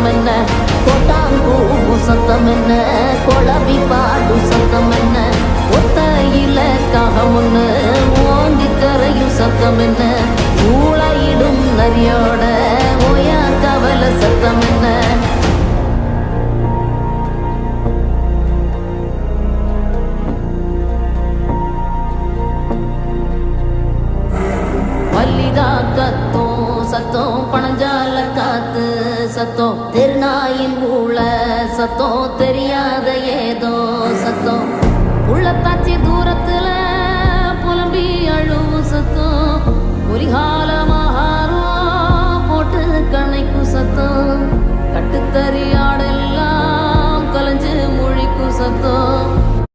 சத்தம் என்ன, கொட்டாங்கூ சத்தம் என்ன, கொளவி பாடு சத்தம் என்ன, ஒத்தையில காகமுன்னு ஓங்கி கரையும் சத்தம் என்ன, ஊளையிடும் நரியோட ஓயா கவல சத்தம் என்ன. வல்லிதா கத்தோம் சத்தம், பணஞ்சால காத்து சத்தம், திருநாயின் ஊழ சத்தம், தெரியாத ஏதோ சத்தம், உள்ளத்தாச்சி தூரத்துல புலம்பி அழுவு சத்தம், குறிகாலமாகாரம் போட்டு கணைக்கும் சத்தம், கட்டுத்தறியா